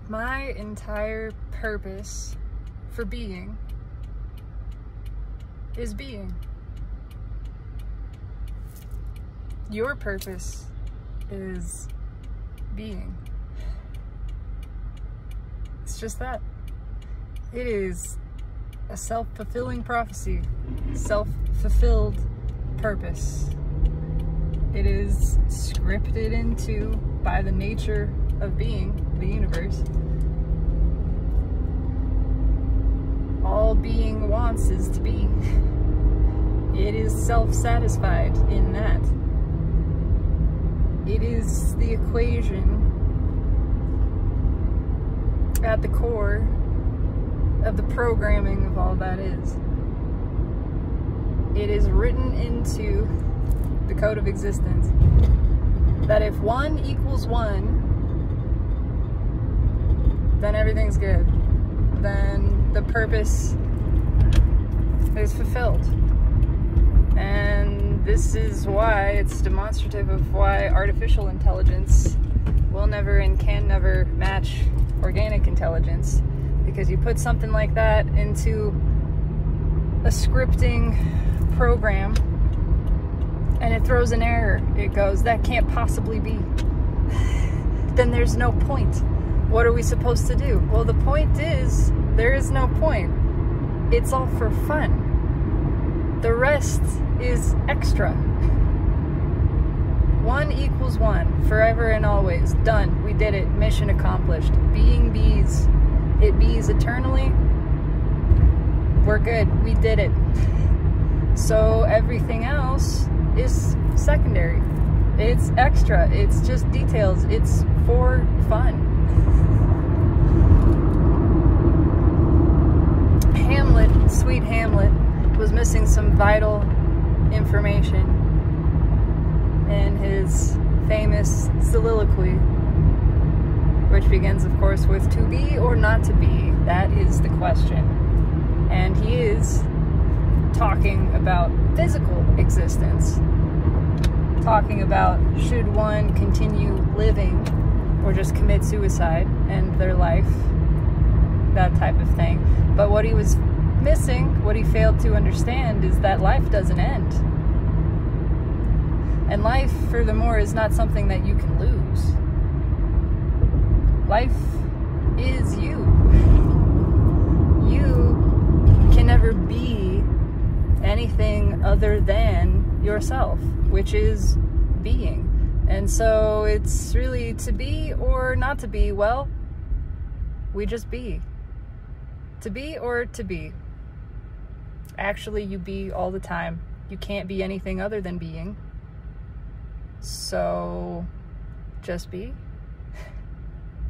My entire purpose for being is being. Your purpose is being. It's just that. It is a self-fulfilling prophecy, self-fulfilled purpose. It is scripted into by the nature of being, the universe. All being wants is to be. It is self-satisfied in that. It is the equation at the core of the programming of all that is. It is written into the code of existence that if 1 equals 1, then everything's good. Then the purpose is fulfilled. And this is why it's demonstrative of why artificial intelligence will never and can never match organic intelligence. Because you put something like that into a scripting program and it throws an error. It goes, that can't possibly be. Then there's no point. What are we supposed to do? Well, the point is, there is no point. It's all for fun. The rest is extra. 1 equals 1, forever and always. Done. We did it. Mission accomplished. Being bees. It bees eternally. We're good. We did it. So everything else is secondary. It's extra. It's just details. It's for fun. Hamlet, sweet Hamlet, was missing some vital information in his famous soliloquy, which begins, of course, with to be or not to be. That is the question. And he is talking about physical existence, talking about should one continue living or just commit suicide, end their life, that type of thing. But what he was missing, what he failed to understand, is that life doesn't end. And life, furthermore, is not something that you can lose. Life is you. You can never be anything other than yourself, which is being. And so it's really to be or not to be. Well, we just be. To be or to be. Actually, you be all the time. You can't be anything other than being. So just be.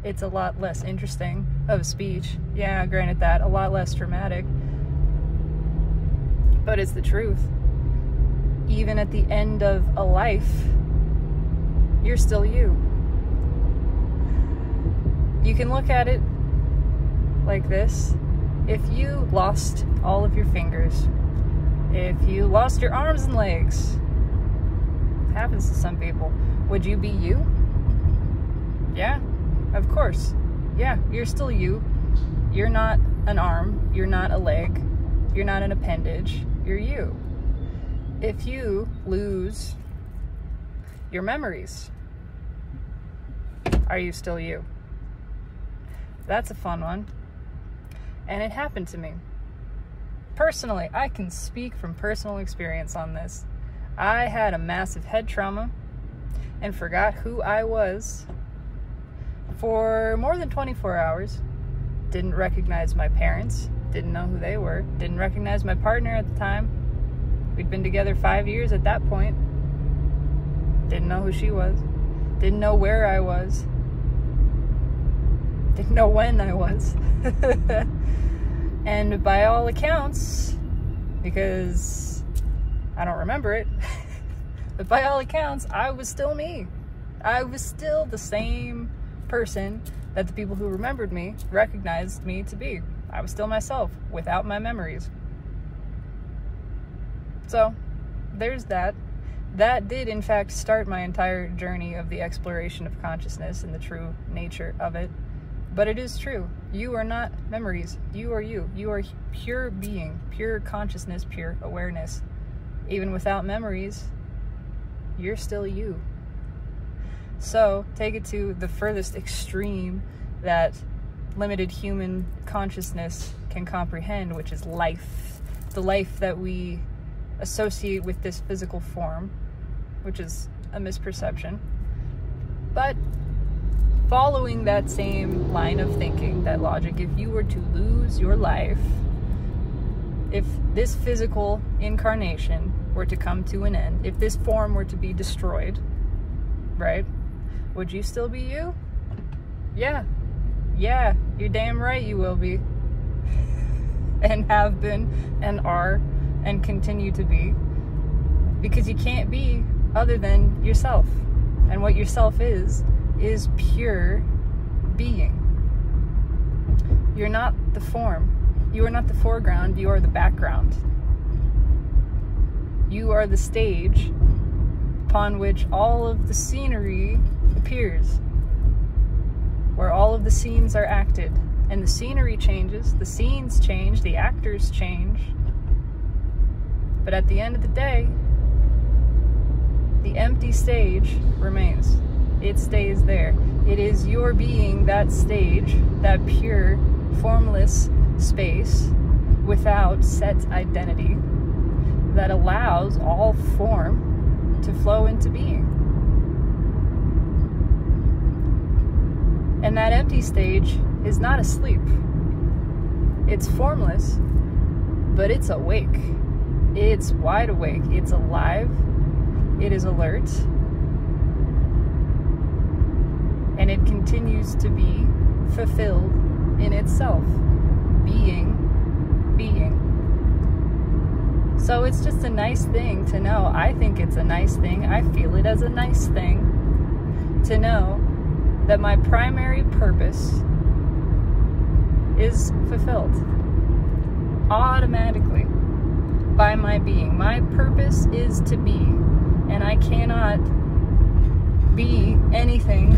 It's a lot less interesting of a speech. Yeah, granted that. A lot less dramatic. But it's the truth. Even at the end of a life, you're still you. You can look at it like this. If you lost all of your fingers, if you lost your arms and legs, it happens to some people, would you be you? Yeah, of course. Yeah, you're still you. You're not an arm, you're not a leg, you're not an appendage, you're you. If you lose your memories, are you still you? That's a fun one. And it happened to me. Personally, I can speak from personal experience on this. I had a massive head trauma and forgot who I was for more than 24 hours. Didn't recognize my parents, didn't know who they were, didn't recognize my partner at the time. We'd been together 5 years at that point. Didn't know who she was, didn't know where I was, didn't know when I was. And by all accounts, because I don't remember it, but by all accounts, I was still me. I was still the same person that the people who remembered me recognized me to be. I was still myself, without my memories. So, there's that. That did, in fact, start my entire journey of the exploration of consciousness and the true nature of it. But it is true. You are not memories. You are you. You are pure being, pure consciousness, pure awareness. Even without memories, you're still you. So take it to the furthest extreme that limited human consciousness can comprehend, which is life. The life that we associate with this physical form, which is a misperception. But following that same line of thinking, that logic, if you were to lose your life, if this physical incarnation were to come to an end, if this form were to be destroyed, right, would you still be you? Yeah, you're damn right you will be. And have been, and are, and continue to be. Because you can't be other than yourself. And what yourself is pure being. You're not the form. You are not the foreground, you are the background. You are the stage upon which all of the scenery appears, where all of the scenes are acted. And the scenery changes, the scenes change, the actors change. But at the end of the day, the empty stage remains. It stays there. It is your being, that stage, that pure, formless space without set identity that allows all form to flow into being. And that empty stage is not asleep. It's formless, but it's awake. It's wide awake. It's alive. It is alert. And it continues to be fulfilled in itself. Being. So it's just a nice thing to know. I think it's a nice thing. I feel it as a nice thing to know that my primary purpose is fulfilled automatically by my being. My purpose is to be, and I cannot be anything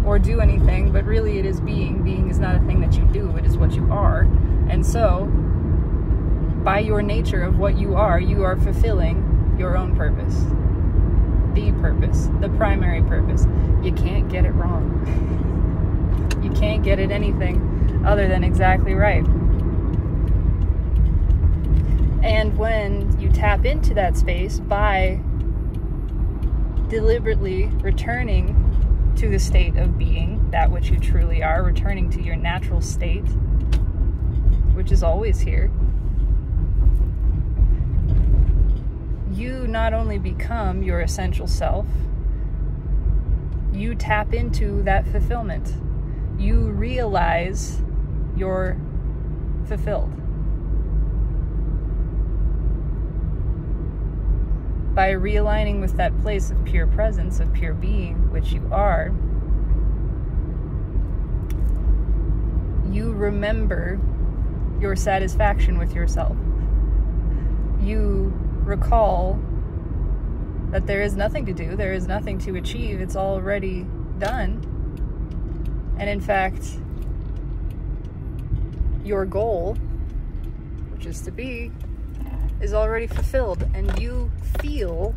or do anything, but really it is being. Being is not a thing that you do, it is what you are. And so, by your nature of what you are fulfilling your own purpose. The purpose, the primary purpose. You can't get it wrong. You can't get it anything other than exactly right. And when you tap into that space by deliberately returning to the state of being, that which you truly are, returning to your natural state, which is always here, you not only become your essential self, you tap into that fulfillment. You realize you're fulfilled. By realigning with that place of pure presence, of pure being, which you are, you remember your satisfaction with yourself. You recall that there is nothing to do, there is nothing to achieve, it's already done. And in fact, your goal, which is to be, is already fulfilled, and you feel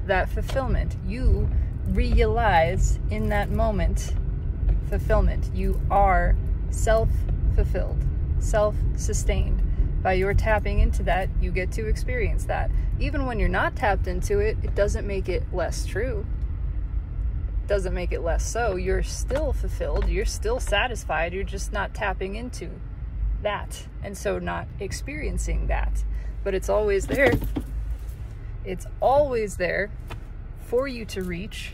that fulfillment. You realize in that moment fulfillment. You are self-fulfilled, self-sustained. By your tapping into that, you get to experience that. Even when you're not tapped into it, it doesn't make it less true. It doesn't make it less so. You're still fulfilled. You're still satisfied. You're just not tapping into that, and so not experiencing that. But it's always there. It's always there for you to reach,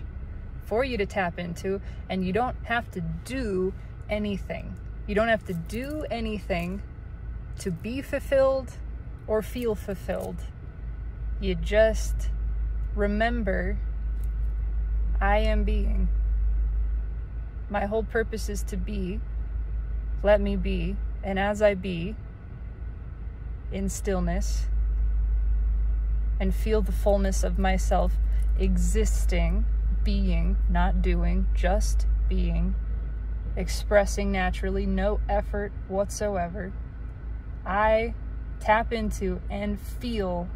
for you to tap into, and you don't have to do anything. You don't have to do anything to be fulfilled or feel fulfilled. You just remember, I am being. My whole purpose is to be. Let me be. And as I be, in stillness, and feel the fullness of myself existing, being, not doing, just being, expressing naturally, no effort whatsoever. I tap into and feel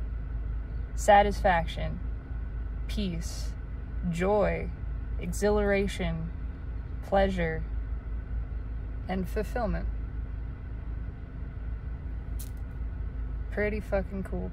satisfaction, peace, joy, exhilaration, pleasure, and fulfillment. Pretty fucking cool.